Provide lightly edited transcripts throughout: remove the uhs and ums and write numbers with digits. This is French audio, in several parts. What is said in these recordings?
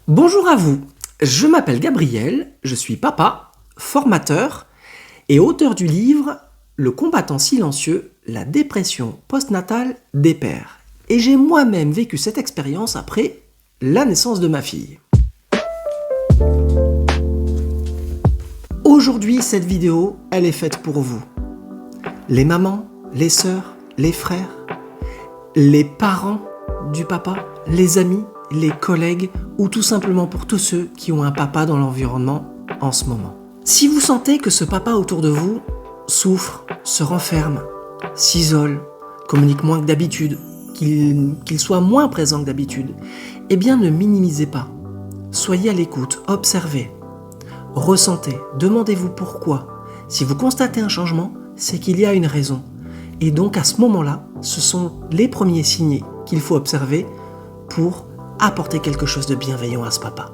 Bonjour à vous, je m'appelle Gabriel, je suis papa, formateur et auteur du livre Le combattant silencieux, la dépression postnatale des pères. Et j'ai moi-même vécu cette expérience après la naissance de ma fille. Aujourd'hui, cette vidéo, elle est faite pour vous. Les mamans, les sœurs, les frères, les parents du papa, les amis, les collègues ou tout simplement pour tous ceux qui ont un papa dans l'environnement en ce moment. Si vous sentez que ce papa autour de vous souffre, se renferme, s'isole, communique moins que d'habitude, qu'il soit moins présent que d'habitude, eh bien ne minimisez pas. Soyez à l'écoute, observez, ressentez, demandez-vous pourquoi. Si vous constatez un changement, c'est qu'il y a une raison. Et donc à ce moment-là, ce sont les premiers signes qu'il faut observer pour apporter quelque chose de bienveillant à ce papa.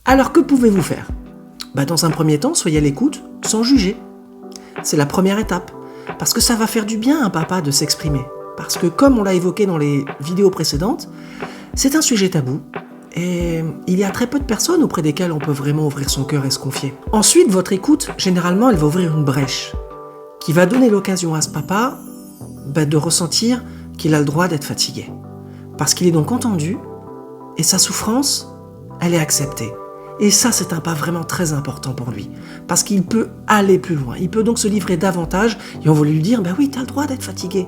Alors que pouvez-vous faire ? Dans un premier temps, soyez à l'écoute sans juger. C'est la première étape. Parce que ça va faire du bien à un papa de s'exprimer. Parce que comme on l'a évoqué dans les vidéos précédentes, c'est un sujet tabou. Et il y a très peu de personnes auprès desquelles on peut vraiment ouvrir son cœur et se confier. Ensuite, votre écoute, généralement, elle va ouvrir une brèche qui va donner l'occasion à ce papa de ressentir qu'il a le droit d'être fatigué. Parce qu'il est donc entendu et sa souffrance, elle est acceptée. Et ça, c'est un pas vraiment très important pour lui. Parce qu'il peut aller plus loin. Il peut donc se livrer davantage et on va lui dire « oui, tu as le droit d'être fatigué. »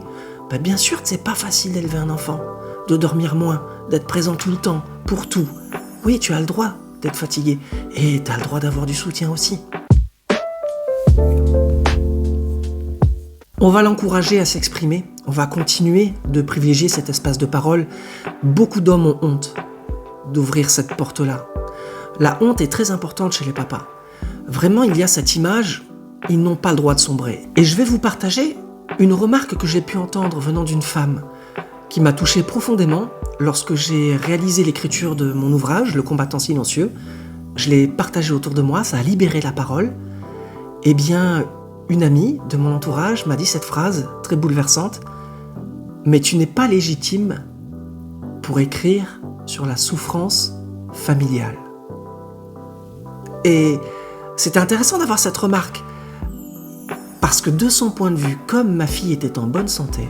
Bien sûr que c'est pas facile d'élever un enfant, de dormir moins, d'être présent tout le temps, pour tout. Oui, tu as le droit d'être fatigué. Et tu as le droit d'avoir du soutien aussi. On va l'encourager à s'exprimer. On va continuer de privilégier cet espace de parole. Beaucoup d'hommes ont honte d'ouvrir cette porte-là. La honte est très importante chez les papas. Vraiment, il y a cette image, ils n'ont pas le droit de sombrer. Et je vais vous partager une remarque que j'ai pu entendre venant d'une femme qui m'a touché profondément lorsque j'ai réalisé l'écriture de mon ouvrage, Le combattant silencieux. Je l'ai partagé autour de moi, ça a libéré la parole. Eh bien, une amie de mon entourage m'a dit cette phrase très bouleversante. « Mais tu n'es pas légitime pour écrire sur la souffrance familiale. » Et c'est intéressant d'avoir cette remarque, parce que de son point de vue, comme ma fille était en bonne santé,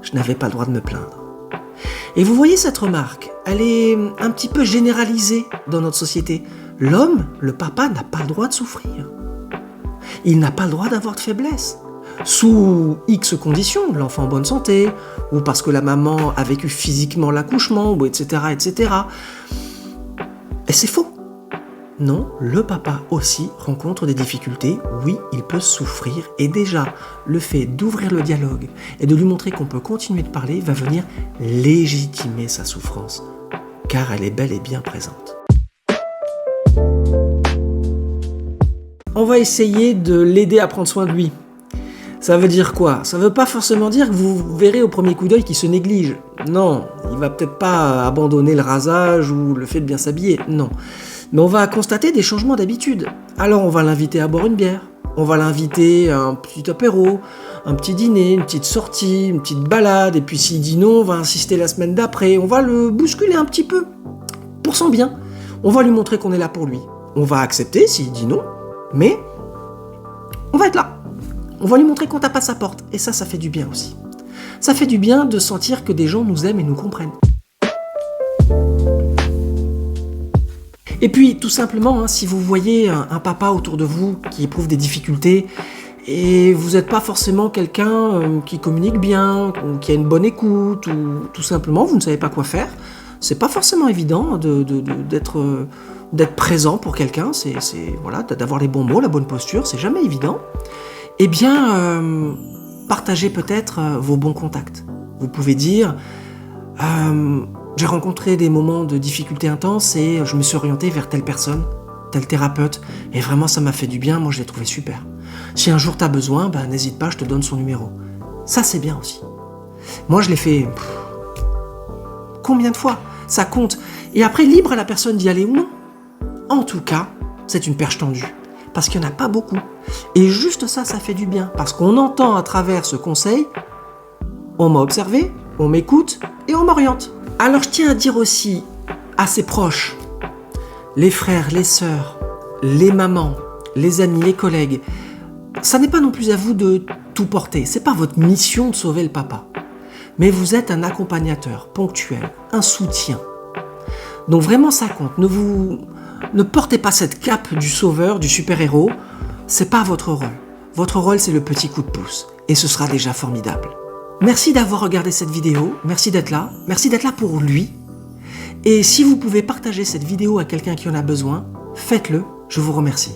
je n'avais pas le droit de me plaindre. Et vous voyez cette remarque, elle est un petit peu généralisée dans notre société. L'homme, le papa, n'a pas le droit de souffrir. Il n'a pas le droit d'avoir de faiblesse. Sous X conditions, l'enfant en bonne santé, ou parce que la maman a vécu physiquement l'accouchement, ou etc., etc. Et c'est faux. Non, le papa aussi rencontre des difficultés, oui, il peut souffrir, et déjà, le fait d'ouvrir le dialogue et de lui montrer qu'on peut continuer de parler va venir légitimer sa souffrance, car elle est bel et bien présente. On va essayer de l'aider à prendre soin de lui. Ça veut dire quoi ? Ça veut pas forcément dire que vous verrez au premier coup d'œil qu'il se néglige. Non, il va peut-être pas abandonner le rasage ou le fait de bien s'habiller, non. Mais on va constater des changements d'habitude. Alors on va l'inviter à boire une bière, on va l'inviter à un petit apéro, un petit dîner, une petite sortie, une petite balade, et puis s'il dit non, on va insister la semaine d'après, on va le bousculer un petit peu, pour son bien. On va lui montrer qu'on est là pour lui. On va accepter s'il dit non, mais on va être là. On va lui montrer qu'on tape à sa porte, et ça fait du bien aussi. Ça fait du bien de sentir que des gens nous aiment et nous comprennent. Et puis, tout simplement, si vous voyez un papa autour de vous qui éprouve des difficultés et vous n'êtes pas forcément quelqu'un qui communique bien, ou qui a une bonne écoute, ou tout simplement, vous ne savez pas quoi faire, c'est pas forcément évident d'être présent pour quelqu'un, voilà, d'avoir les bons mots, la bonne posture, c'est jamais évident. Eh bien, partagez peut-être vos bons contacts. Vous pouvez dire... j'ai rencontré des moments de difficultés intenses et je me suis orienté vers telle personne, tel thérapeute, et vraiment ça m'a fait du bien, moi je l'ai trouvé super. Si un jour tu as besoin, n'hésite pas, je te donne son numéro. Ça c'est bien aussi. Moi je l'ai fait combien de fois ? Ça compte. Et après, libre à la personne d'y aller ou non. En tout cas, c'est une perche tendue. Parce qu'il n'y en a pas beaucoup. Et juste ça fait du bien. Parce qu'on entend à travers ce conseil, on m'a observé, on m'écoute et on m'oriente. Alors je tiens à dire aussi à ses proches, les frères, les sœurs, les mamans, les amis, les collègues, ça n'est pas non plus à vous de tout porter. C'est pas votre mission de sauver le papa. Mais vous êtes un accompagnateur ponctuel, un soutien. Donc vraiment ça compte. Ne portez pas cette cape du sauveur, du super-héros. C'est pas votre rôle. Votre rôle, c'est le petit coup de pouce. Et ce sera déjà formidable. Merci d'avoir regardé cette vidéo. Merci d'être là. Merci d'être là pour lui. Et si vous pouvez partager cette vidéo à quelqu'un qui en a besoin, faites-le. Je vous remercie.